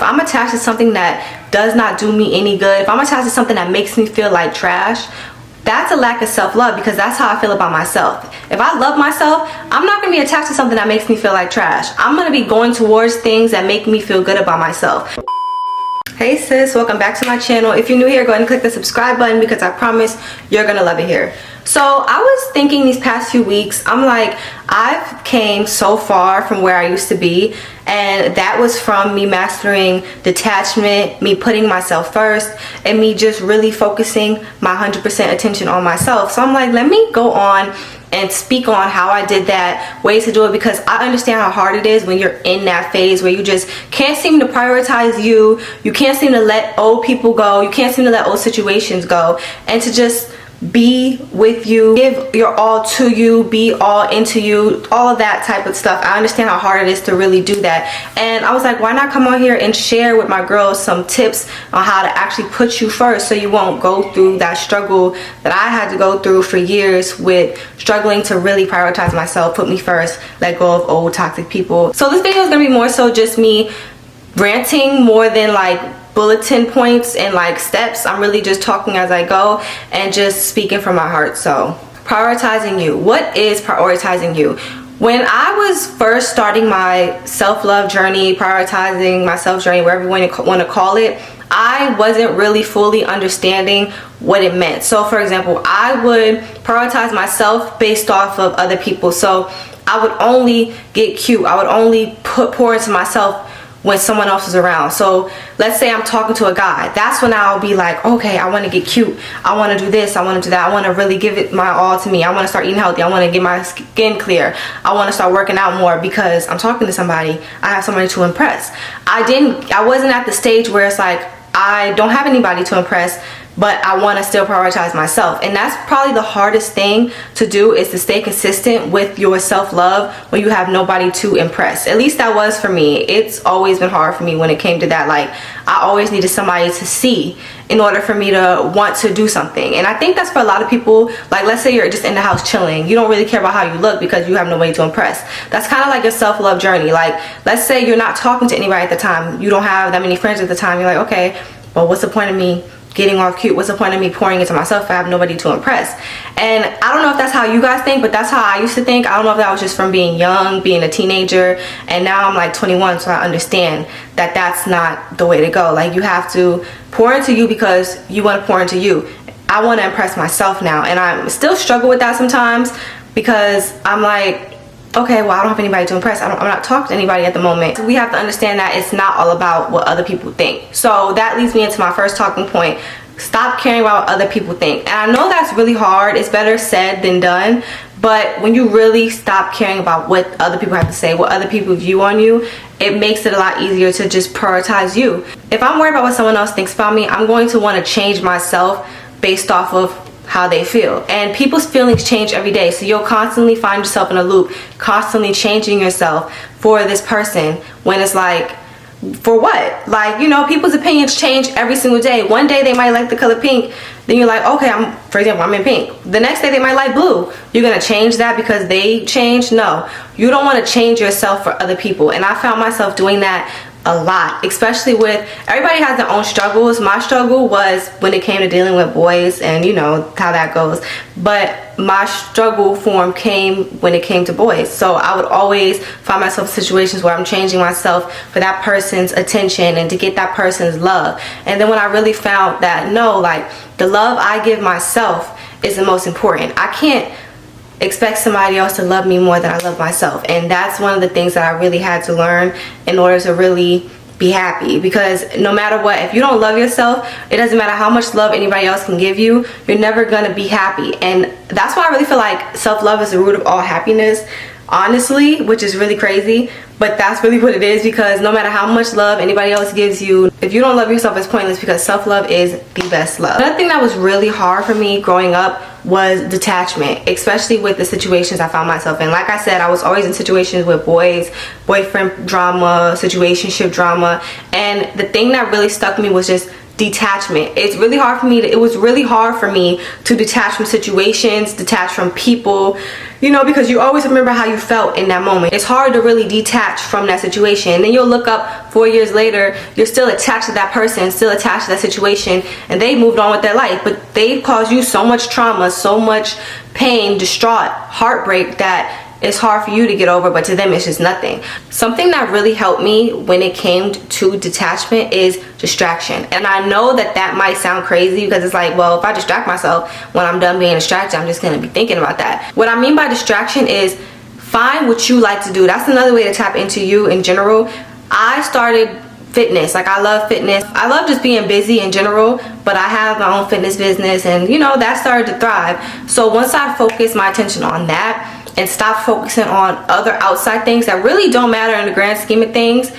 I'm attached to something that does not do me any good, if I'm attached to something that makes me feel like trash, that's a lack of self-love, because that's how I feel about myself. If I love myself, I'm not going to be attached to something that makes me feel like trash. I'm going to be going towards things that make me feel good about myself. Hey sis, welcome back to my channel. If you're new here, go ahead and click the subscribe button, because I promise you're gonna love it here. So I was thinking these past few weeks, I'm like, I've came so far from where I used to be, and that was from me mastering detachment, me putting myself first, and me just really focusing my 100% attention on myself. So I'm like, let me go on and speak on how I did that, ways to do it, because I understand how hard it is when you're in that phase where you just can't seem to prioritize you can't seem to let old people go, you can't seem to let old situations go, and to just be with you, give your all to you, be all into you, all of that type of stuff. I understand how hard it is to really do that, and I was like, why not come on here and share with my girls some tips on how to actually put you first, so you won't go through that struggle that I had to go through for years with struggling to really prioritize myself, put me first, let go of old toxic people. So this video is gonna be more so just me ranting more than like bulletin points and like steps. I'm really just talking as I go and just speaking from my heart. So prioritizing you. What is prioritizing you? When I was first starting my self-love journey, prioritizing my self journey, whatever you want to call it, I wasn't really fully understanding what it meant. So for example, I would prioritize myself based off of other people. So I would only get cute, I would only pour into myself when someone else is around. So let's say I'm talking to a guy, that's when I'll be like, okay, I want to get cute, I want to do this, I want to do that, I want to really give it my all to me, I want to start eating healthy, I want to get my skin clear, I want to start working out more because I'm talking to somebody, I have somebody to impress. I wasn't at the stage where it's like I don't have anybody to impress, but I want to still prioritize myself. And that's probably the hardest thing to do, is to stay consistent with your self-love when you have nobody to impress. At least that was for me. It's always been hard for me when it came to that. Like, I always needed somebody to see in order for me to want to do something. And I think that's for a lot of people. Like, let's say you're just in the house chilling, you don't really care about how you look because you have nobody to impress. That's kind of like your self-love journey. Like, let's say you're not talking to anybody at the time, you don't have that many friends at the time, you're like, okay, well, what's the point of me getting all cute? What's the point of me pouring into myself if I have nobody to impress? And I don't know if that's how you guys think, but that's how I used to think. I don't know if that was just from being young, being a teenager, and now I'm like 21, so I understand that that's not the way to go. Like, you have to pour into you because you want to pour into you. I want to impress myself now, and I still struggle with that sometimes, because I'm like, okay, well, I don't have anybody to impress. I'm not talking to anybody at the moment. We have to understand that it's not all about what other people think. So that leads me into my first talking point. Stop caring about what other people think. And I know that's really hard. It's better said than done. But when you really stop caring about what other people have to say, what other people view on you, it makes it a lot easier to just prioritize you. If I'm worried about what someone else thinks about me, I'm going to want to change myself based off of how they feel. And people's feelings change every day, so you'll constantly find yourself in a loop, constantly changing yourself for this person, when it's like, for what? Like, you know, people's opinions change every single day. One day they might like the color pink, then you're like, okay, for example, I'm in pink. The next day they might like blue. You're gonna change that because they changed? No, you don't want to change yourself for other people. And I found myself doing that a lot, especially with, everybody has their own struggles. My struggle was when it came to dealing with boys, and you know how that goes, but my struggle form came when it came to boys. So I would always find myself in situations where I'm changing myself for that person's attention and to get that person's love. And then when I really found that, no, like, the love I give myself is the most important. I can't expect somebody else to love me more than I love myself. And that's one of the things that I really had to learn in order to really be happy. Because no matter what, if you don't love yourself, it doesn't matter how much love anybody else can give you, you're never gonna be happy. And that's why I really feel like self-love is the root of all happiness, honestly, which is really crazy, but that's really what it is. Because no matter how much love anybody else gives you, if you don't love yourself, it's pointless, because self-love is the best love. Another thing that was really hard for me growing up was detachment, especially with the situations I found myself in. Like I said, I was always in situations with boys, boyfriend drama, situationship drama, and the thing that really stuck me was just detachment. It's really hard for me to, it was really hard for me to detach from situations, detach from people, you know, because you always remember how you felt in that moment. It's hard to really detach from that situation. And then you'll look up 4 years later, you're still attached to that person, still attached to that situation, and they moved on with their life, but they caused you so much trauma, so much pain, distraught, heartbreak, that it's hard for you to get over, but to them it's just nothing. Something that really helped me when it came to detachment is distraction. And I know that that might sound crazy, because it's like, well, if I distract myself when I'm done being distracted, I'm just gonna be thinking about that. What I mean by distraction is find what you like to do. That's another way to tap into you in general. I started fitness. Like, I love fitness. I love just being busy in general, but I have my own fitness business, and you know, that started to thrive. So once I focused my attention on that and stop focusing on other outside things that really don't matter in the grand scheme of things,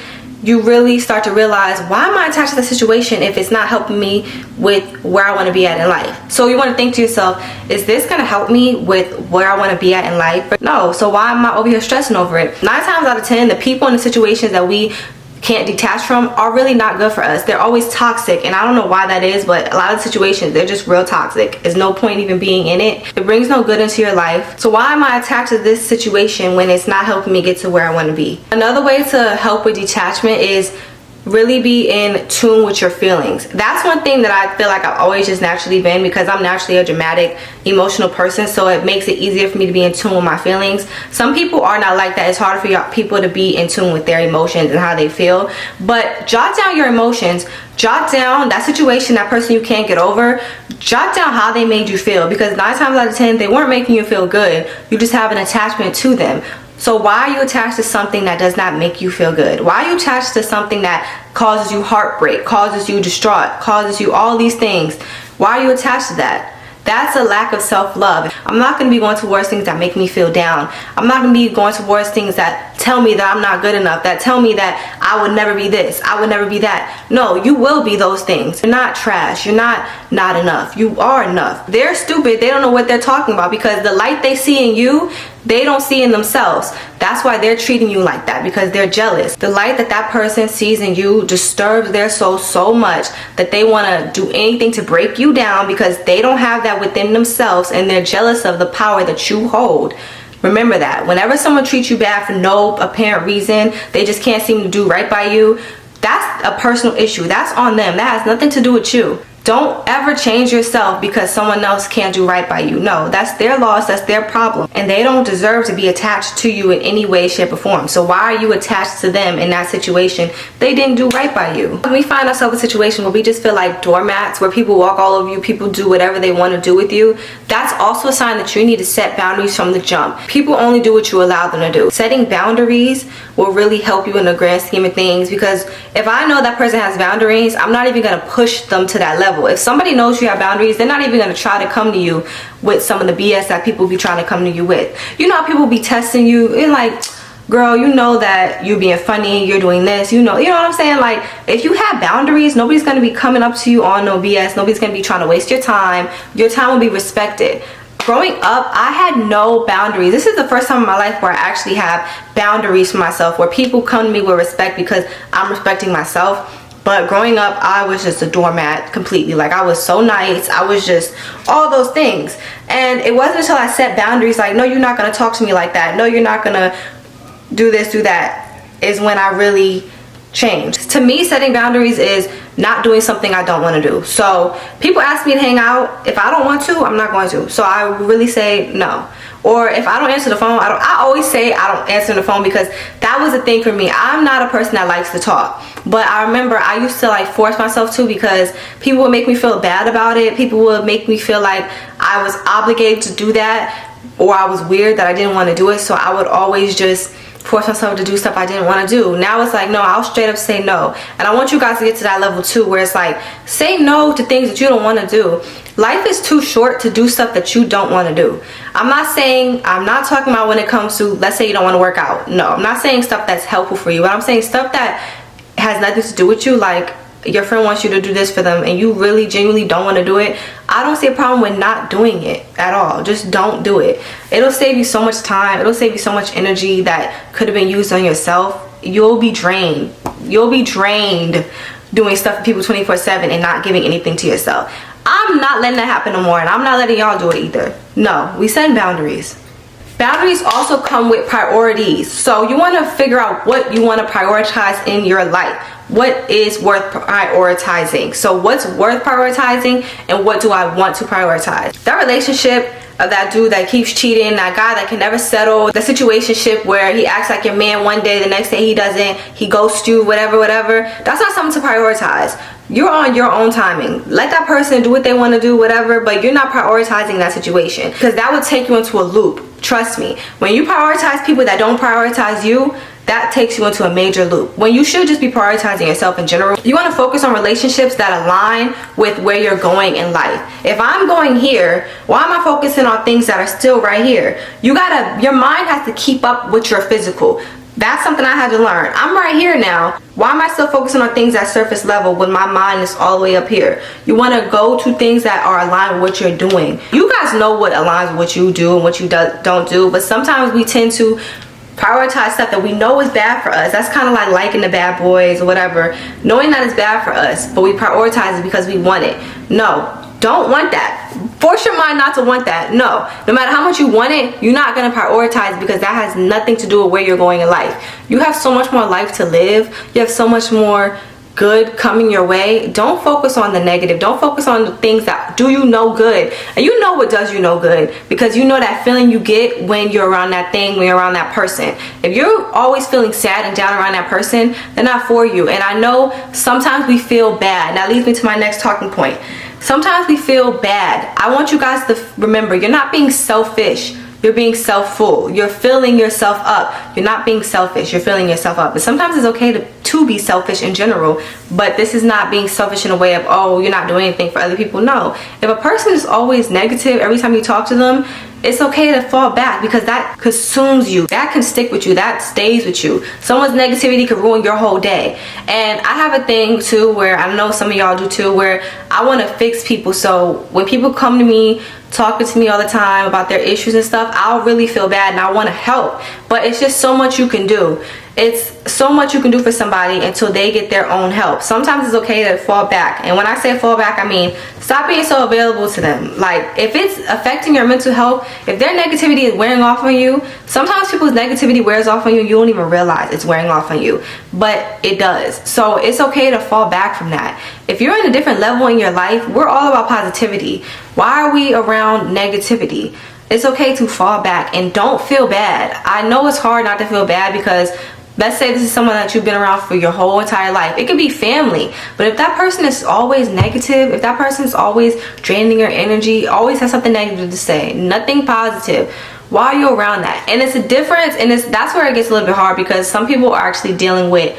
you really start to realize, why am I attached to the situation if it's not helping me with where I want to be at in life? So you want to think to yourself, is this going to help me with where I want to be at in life? No. So why am I over here stressing over it? 9 times out of 10, the people in the situations that we can't detach from are really not good for us. They're always toxic, and I don't know why that is, but a lot of situations, they're just real toxic. There's no point even being in it. It brings no good into your life. So why am I attached to this situation when it's not helping me get to where I want to be? Another way to help with detachment is really be in tune with your feelings. That's one thing that I feel like I've always just naturally been, because I'm naturally a dramatic, emotional person, so it makes it easier for me to be in tune with my feelings. Some people are not like that. It's harder for people to be in tune with their emotions and how they feel. But jot down your emotions. Jot down that situation, that person you can't get over. Jot down how they made you feel, because 9 times out of 10, they weren't making you feel good. You just have an attachment to them. So why are you attached to something that does not make you feel good? Why are you attached to something that causes you heartbreak, causes you distraught, causes you all these things? Why are you attached to that? That's a lack of self-love. I'm not going to be going towards things that make me feel down. I'm not going to be going towards things that tell me that I'm not good enough, that tell me that I would never be this, I would never be that. No, you will be those things. You're not trash. You're not enough. You are enough. They're stupid. They don't know what they're talking about, because the light they see in you, they don't see in themselves. That's why they're treating you like that, because they're jealous. The light that that person sees in you disturbs their soul so much that they want to do anything to break you down, because they don't have that within themselves, and they're jealous of the power that you hold. Remember that. Whenever someone treats you bad for no apparent reason, they just can't seem to do right by you, that's a personal issue. That's on them. That has nothing to do with you. Don't ever change yourself because someone else can't do right by you. No, that's their loss, that's their problem. And they don't deserve to be attached to you in any way, shape, or form. So why are you attached to them in that situation? They didn't do right by you. When we find ourselves in a situation where we just feel like doormats, where people walk all over you, people do whatever they want to do with you, that's also a sign that you need to set boundaries from the jump. People only do what you allow them to do. Setting boundaries will really help you in the grand scheme of things, because if I know that person has boundaries, I'm not even going to push them to that level. If somebody knows you have boundaries, they're not even going to try to come to you with some of the BS that people be trying to come to you with. You know how people be testing you and like, girl, you know that you're being funny, you're doing this, you know what I'm saying? Like, if you have boundaries, nobody's going to be coming up to you on no BS. Nobody's going to be trying to waste your time. Your time will be respected. Growing up, I had no boundaries. This is the first time in my life where I actually have boundaries for myself, where people come to me with respect because I'm respecting myself. But growing up, I was just a doormat completely. Like, I was so nice. I was just all those things. And it wasn't until I set boundaries, like, no, you're not going to talk to me like that. No, you're not going to do this, do that, is when I really changed. To me, setting boundaries is not doing something I don't want to do. So people ask me to hang out. If I don't want to, I'm not going to. So I really say no. Or if I don't answer the phone, I always say I don't answer the phone, because that was a thing for me. I'm not a person that likes to talk. But I remember I used to like force myself to, because people would make me feel bad about it. People would make me feel like I was obligated to do that, or I was weird that I didn't want to do it. So I would always just force myself to do stuff I didn't want to do. Now it's like, no, I'll straight up say no. And I want you guys to get to that level too, where it's like, say no to things that you don't want to do. Life is too short to do stuff that you don't want to do. I'm not talking about when it comes to, let's say you don't want to work out. No, I'm not saying stuff that's helpful for you, but I'm saying stuff that has nothing to do with you. Like, your friend wants you to do this for them and you really genuinely don't want to do it. I don't see a problem with not doing it at all. Just don't do it. It'll save you so much time. It'll save you so much energy that could have been used on yourself. You'll be drained. You'll be drained doing stuff for people 24/7 and not giving anything to yourself. I'm not letting that happen no more, and I'm not letting y'all do it either. No, we set boundaries. Boundaries also come with priorities. So you want to figure out what you want to prioritize in your life. What is worth prioritizing? So what's worth prioritizing, and what do I want to prioritize? That relationship of that dude that keeps cheating, that guy that can never settle, the situationship where he acts like your man one day, the next day he doesn't, he ghosts you, whatever, that's not something to prioritize. You're on your own timing. Let that person do what they want to do, whatever, but you're not prioritizing that situation, because that would take you into a loop. Trust me, when you prioritize people that don't prioritize you, that takes you into a major loop, when you should just be prioritizing yourself in general. You want to focus on relationships that align with where you're going in life. If I'm going here, why am I focusing on things that are still right here? Your mind has to keep up with your physical. That's something I had to learn. I'm right here now. Why am I still focusing on things at surface level when my mind is all the way up here? You want to go to things that are aligned with what you're doing. You guys know what aligns with what you do and what you don't do, but sometimes we tend to prioritize stuff that we know is bad for us. That's kind of like liking the bad boys or whatever, knowing that it's bad for us, but we prioritize it because we want it. No, don't want that. Force your mind not to want that. No matter how much you want it, you're not going to prioritize, because that has nothing to do with where you're going in life. You have so much more life to live. You have so much more good coming your way. Don't focus on the negative. Don't focus on the things that do you no good. And you know what does you no good, because you know that feeling you get when you're around that thing, when you're around that person. If you're always feeling sad and down around that person, they're not for you. And I know sometimes we feel bad. That leads me to my next talking point. Sometimes we feel bad. I want you guys to remember, you're not being selfish. You're being self-full. You're filling yourself up. You're not being selfish. You're filling yourself up. And sometimes it's okay to be selfish in general, but this is not being selfish in a way of, oh, you're not doing anything for other people. No. If a person is always negative every time you talk to them, it's okay to fall back, because that consumes you. That can stick with you. That stays with you. Someone's negativity could ruin your whole day. And I have a thing too where, I know some of y'all do too, where I want to fix people. So when people come to me talking to me all the time about their issues and stuff, I'll really feel bad and I want to help, but it's just so much you can do. It's so much you can do for somebody until they get their own help. Sometimes it's okay to fall back, and when I say fall back, I mean stop being so available to them. Like, if it's affecting your mental health, if their negativity is wearing off on you, sometimes people's negativity wears off on you, you don't even realize it's wearing off on you, but it does. So it's okay to fall back from that. If you're in a different level in your life, we're all about positivity. Why are we around negativity? It's okay to fall back, and don't feel bad. I know it's hard not to feel bad, because let's say this is someone that you've been around for your whole entire life. It could be family, but if that person is always negative, if that person is always draining your energy, always has something negative to say, nothing positive, why are you around that? And it's a difference, and that's where it gets a little bit hard, because some people are actually dealing with,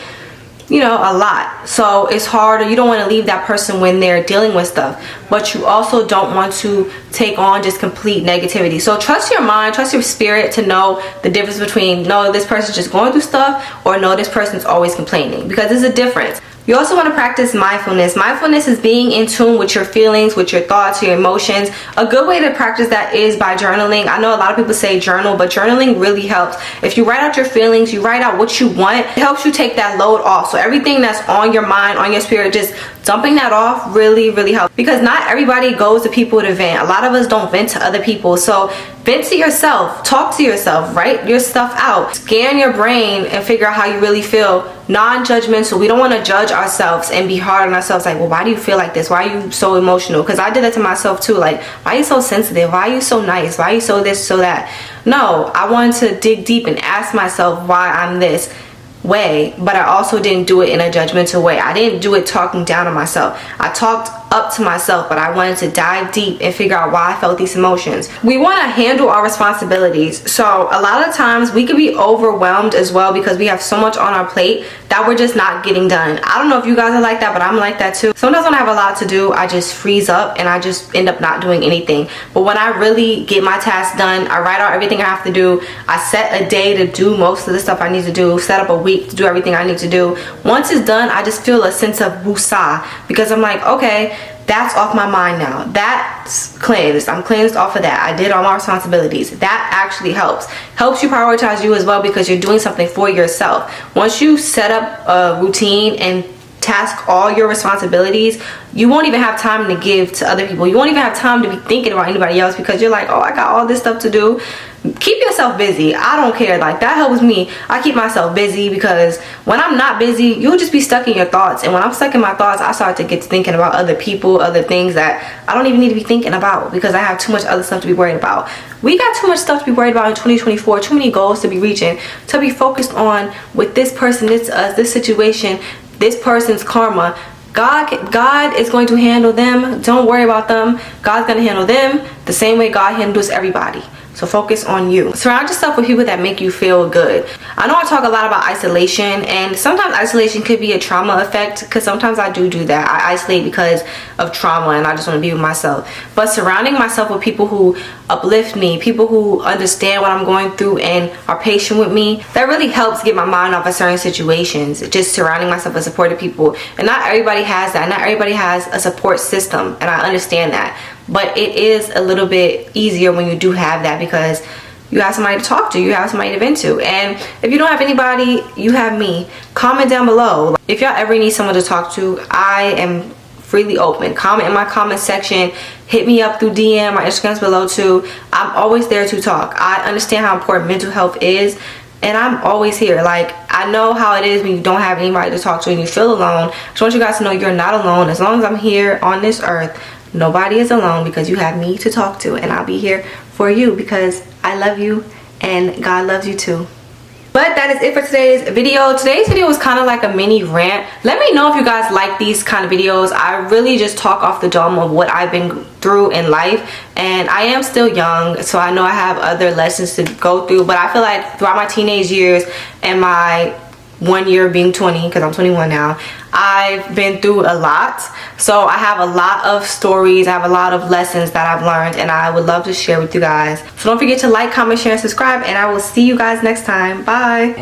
you know, a lot. So it's hard, or you don't want to leave that person when they're dealing with stuff, but you also don't want to take on just complete negativity. So trust your mind, trust your spirit to know the difference between, no, this person's just going through stuff, or no, this person's always complaining, because there's a difference. You also want to practice mindfulness. Mindfulness is being in tune with your feelings, with your thoughts, your emotions. A good way to practice that is by journaling. I know a lot of people say journal, but journaling really helps. If you write out your feelings, you write out what you want, it helps you take that load off. So everything that's on your mind, on your spirit, just dumping that off really, really helps. Because not everybody goes to people to vent. A lot of us don't vent to other people. So vent to yourself, talk to yourself, write your stuff out, scan your brain and figure out how you really feel. Non-judgmental. We don't want to judge ourselves and be hard on ourselves, like, well, why do you feel like this? Why are you so emotional? Because I did that to myself too. Like, why are you so sensitive? Why are you so nice? Why are you so this, so that? No, I wanted to dig deep and ask myself why I'm this way, but I also didn't do it in a judgmental way. I didn't do it talking down on myself. I talked up to myself, but I wanted to dive deep and figure out why I felt these emotions. We want to handle our responsibilities. So a lot of times we could be overwhelmed as well, because we have so much on our plate that we're just not getting done. I don't know if you guys are like that, but I'm like that too. Sometimes when I have a lot to do, I just freeze up and I just end up not doing anything. But when I really get my tasks done, I write out everything I have to do. I set a day to do most of the stuff I need to do, set up a week to do everything I need to do. Once it's done, I just feel a sense of woosah, because I'm like, okay, that's off my mind now. That's cleansed. I'm cleansed off of that. I did all my responsibilities. That actually helps you prioritize you as well, because you're doing something for yourself. Once you set up a routine and task all your responsibilities, you won't even have time to give to other people. You won't even have time to be thinking about anybody else because you're like, oh, I got all this stuff to do. Keep yourself busy. I don't care. Like, that helps me. I keep myself busy because when I'm not busy, you'll just be stuck in your thoughts. And when I'm stuck in my thoughts, I start to get to thinking about other people, other things that I don't even need to be thinking about because I have too much other stuff to be worried about. We got too much stuff to be worried about in 2024, too many goals to be reaching, to be focused on with this person, this us, this situation, this person's karma. God is going to handle them. Don't worry about them. God's going to handle them the same way God handles everybody. So focus on you. Surround yourself with people that make you feel good. I know I talk a lot about isolation, and sometimes isolation could be a trauma effect because sometimes I do that. I isolate because of trauma and I just want to be with myself. But surrounding myself with people who uplift me, people who understand what I'm going through and are patient with me, that really helps get my mind off of certain situations. Just surrounding myself with supportive people. And not everybody has that. Not everybody has a support system, and I understand that. But it is a little bit easier when you do have that because you have somebody to talk to, you have somebody to vent to. And if you don't have anybody, you have me. Comment down below. If y'all ever need someone to talk to, I am freely open. Comment in my comment section. Hit me up through DM. My Instagram's below too. I'm always there to talk. I understand how important mental health is, and I'm always here. Like, I know how it is when you don't have anybody to talk to and you feel alone. I just want you guys to know you're not alone. As long as I'm here on this earth, nobody is alone because you have me to talk to, and I'll be here for you because I love you and God loves you too. But that is it for today's video. Today's video was kind of like a mini rant. Let me know if you guys like these kind of videos. I really just talk off the dome of what I've been through in life, and I am still young, so I know I have other lessons to go through, but I feel like throughout my teenage years and my 1 year being 20, because I'm 21 now, I've been through a lot. So I have a lot of stories, I have a lot of lessons that I've learned, and I would love to share with you guys. So don't forget to like, comment, share, and subscribe, and I will see you guys next time. Bye.